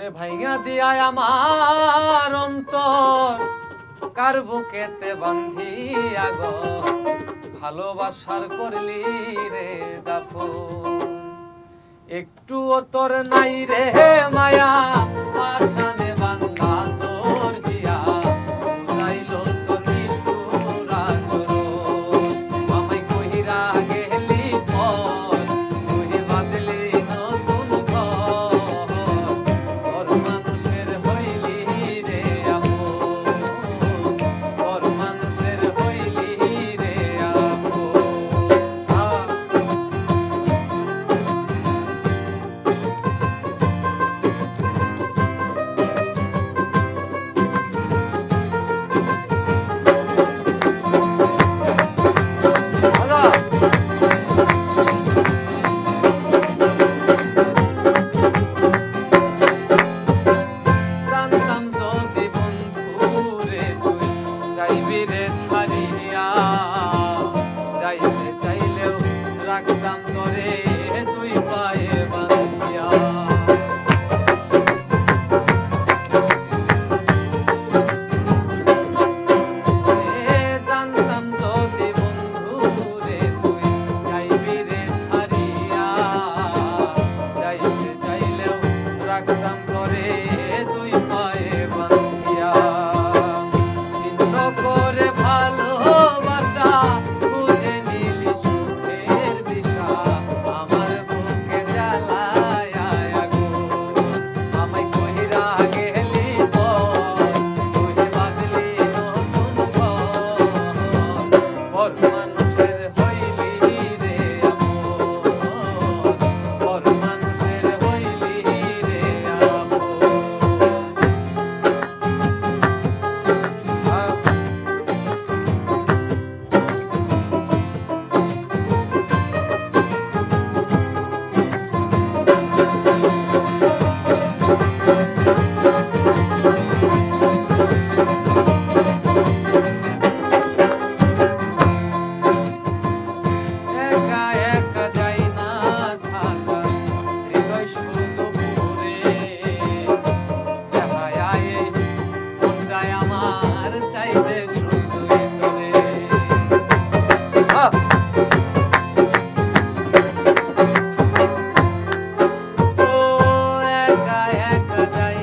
ওরে ভাইয়া দিয়া আমার অন্তর কার বুকেতে বান্ধিয়া গো ভালোবাসার করলি রে দাফন একটুও তোর নাই রে মায়া আশানে বান্ধা তোর দিয়া বুঝাইল তোর নিষ্ঠুর আচরণ আমায় কহিরা গেলি পর তুই বাঁধলি নতুন ঘর পর মানুষের হইলি রে আপন পর মানুষের হইলি রে আপন রাখতাম তোরে তুই পায়ে বাঁধিয়া জানতাম যদি বন্ধু রে তুই যাইবি রে ছাড়িয়া যাইতে চাইলেও রাখতাম তোরে তুই পায়ে বাঁধিয়া ছিন্ন করে ভালোবাসা বুঝে নিলি সুখের দিশা আমার বুকে জ্বালায় আগুন আমায় কহিরা গেলি পর তুই বাঁধলি নতুন ঘর পর মানুষের হইলি রে আপন পর মানুষের হইলি রে আপন একা একা যাই না থাকা হৃদয় শুধু পুরে দেখায় মনটাই আমার চাইতে শুধু তোরে ও একা একা যাই